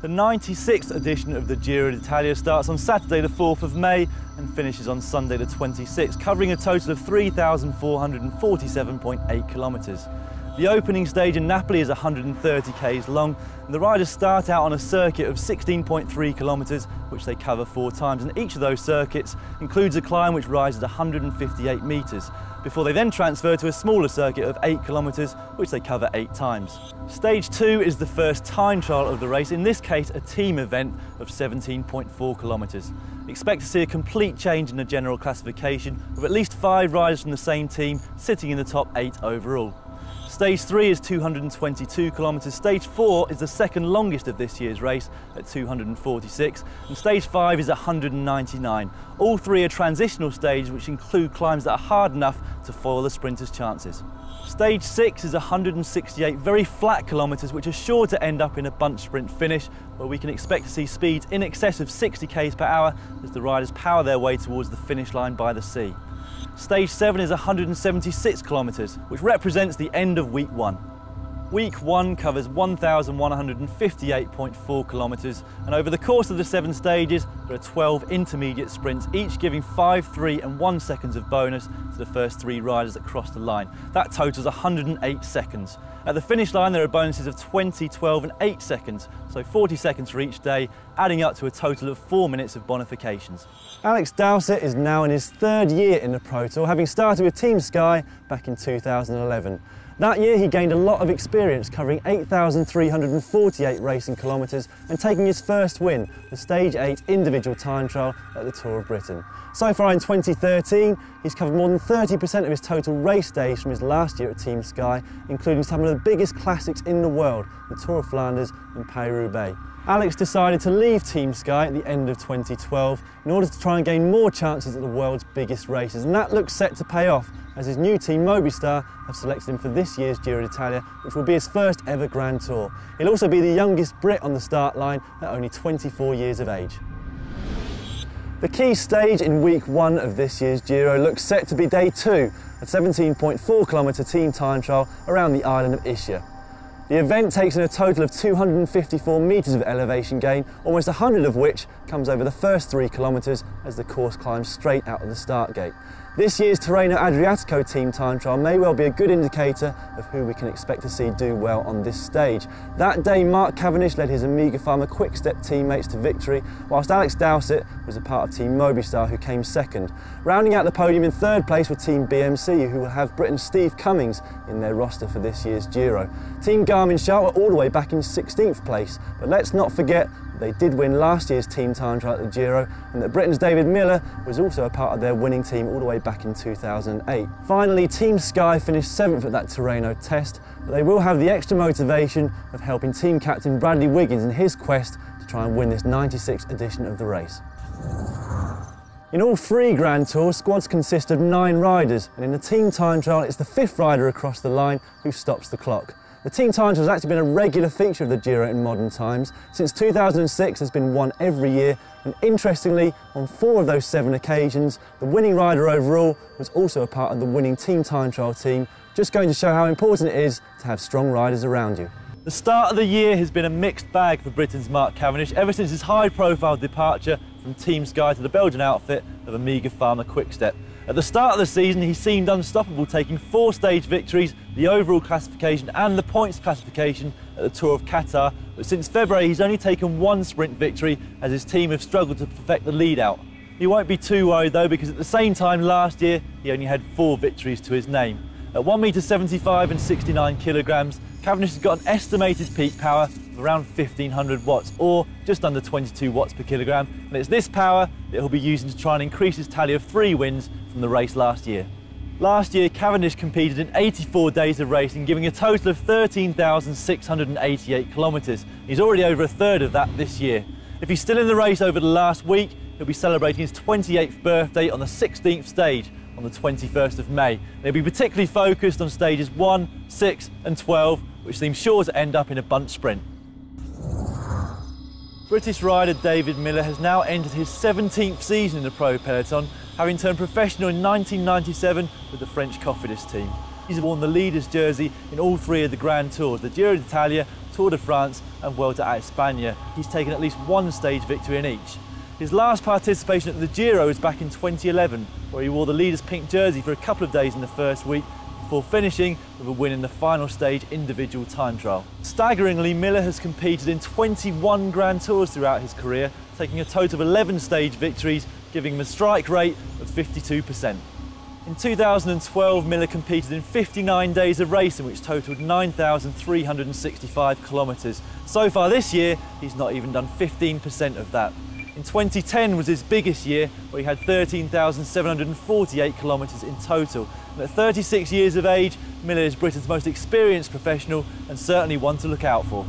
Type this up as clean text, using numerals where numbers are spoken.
The 96th edition of the Giro d'Italia starts on Saturday the 4th of May and finishes on Sunday the 26th, covering a total of 3,447.8 kilometres. The opening stage in Napoli is 130 k's long, and the riders start out on a circuit of 16.3 kilometres, which they cover 4 times, and each of those circuits includes a climb which rises 158 metres, before they then transfer to a smaller circuit of 8 kilometres, which they cover 8 times. Stage 2 is the first time trial of the race, in this case a team event of 17.4 kilometres. Expect to see a complete change in the general classification, with at least 5 riders from the same team sitting in the top 8 overall. Stage 3 is 222 kilometres, Stage 4 is the second longest of this year's race at 246, and Stage 5 is 199. All 3 are transitional stages which include climbs that are hard enough to foil the sprinters' chances. Stage 6 is 168 very flat kilometres which are sure to end up in a bunch sprint finish, where we can expect to see speeds in excess of 60 k's per hour as the riders power their way towards the finish line by the sea. Stage 7 is 176 kilometres, which represents the end of Week 1. Week 1 covers 1,158.4 kilometres, and over the course of the 7 stages, there are 12 intermediate sprints, each giving 5, 3 and 1 seconds of bonus to the first 3 riders that cross the line. That totals 108 seconds. At the finish line, there are bonuses of 20, 12 and 8 seconds, so 40 seconds for each day, adding up to a total of 4 minutes of bonifications. Alex Dowsett is now in his 3rd year in the Pro Tour, having started with Team Sky back in 2011. That year he gained a lot of experience, covering 8,348 racing kilometres and taking his first win, the Stage 8 individual time trial at the Tour of Britain. So far in 2013, he's covered more than 30% of his total race days from his last year at Team Sky, including some of the biggest classics in the world, the Tour of Flanders and Paris-Roubaix. Alex decided to leave Team Sky at the end of 2012 in order to try and gain more chances at the world's biggest races, and that looks set to pay off as his new team Movistar have selected him for this year's Giro d'Italia, which will be his first ever Grand Tour. He'll also be the youngest Brit on the start line at only 24 years of age. The key stage in Week 1 of this year's Giro looks set to be Day 2, a 17.4 kilometre team time trial around the island of Ischia. The event takes in a total of 254 metres of elevation gain, almost 100 of which comes over the first 3 kilometres as the course climbs straight out of the start gate. This year's Tirreno Adriatico team time trial may well be a good indicator of who we can expect to see do well on this stage. That day, Mark Cavendish led his Amiga Pharma Quick-Step teammates to victory, whilst Alex Dowsett was a part of Team Movistar, who came second. Rounding out the podium in 3rd place were Team BMC, who will have Britain's Steve Cummings in their roster for this year's Giro. Team Garmin-Sharp were all the way back in 16th place, but let's not forget they did win last year's team time trial at the Giro, and that Britain's David Miller was also a part of their winning team all the way back in 2008. Finally, Team Sky finished 7th at that Tirreno test, but they will have the extra motivation of helping team captain Bradley Wiggins in his quest to try and win this 96th edition of the race. In all 3 Grand Tours, squads consist of 9 riders, and in the team time trial, it's the 5th rider across the line who stops the clock. The team time trial has actually been a regular feature of the Giro in modern times. Since 2006, there's been one every year, and interestingly, on 4 of those 7 occasions, the winning rider overall was also a part of the winning team time trial team, just going to show how important it is to have strong riders around you. The start of the year has been a mixed bag for Britain's Mark Cavendish, ever since his high-profile departure from Team Sky to the Belgian outfit of Amiga Pharma Quick-Step. At the start of the season, he seemed unstoppable, taking 4 stage victories, the overall classification and the points classification at the Tour of Qatar. But since February, he's only taken 1 sprint victory as his team have struggled to perfect the lead out. He won't be too worried though, because at the same time last year, he only had 4 victories to his name. At 1,75 m and 69 kilograms, Cavendish has got an estimated peak power of around 1,500 watts, or just under 22 watts per kilogram, and it's this power that he'll be using to try and increase his tally of 3 wins from the race last year. Last year, Cavendish competed in 84 days of racing, giving a total of 13,688 kilometres. He's already over a third of that this year. If he's still in the race over the last week, he'll be celebrating his 28th birthday on the 16th stage on the 21st of May. He'll be particularly focused on stages 1, 6 and 12, which seems sure to end up in a bunch sprint. British rider David Miller has now entered his 17th season in the pro peloton, having turned professional in 1997 with the French Cofidis team. He's worn the leader's jersey in all 3 of the Grand Tours, the Giro d'Italia, Tour de France and Vuelta a España. He's taken at least 1 stage victory in each. His last participation at the Giro was back in 2011, where he wore the leader's pink jersey for a couple of days in the first week, before finishing with a win in the final stage individual time trial. Staggeringly, Miller has competed in 21 Grand Tours throughout his career, taking a total of 11 stage victories, giving him a strike rate of 52%. In 2012, Miller competed in 59 days of racing, which totaled 9,365 kilometres. So far this year, he's not even done 15% of that. In 2010 was his biggest year, where he had 13,748 kilometres in total. And at 36 years of age, Miller is Britain's most experienced professional and certainly one to look out for.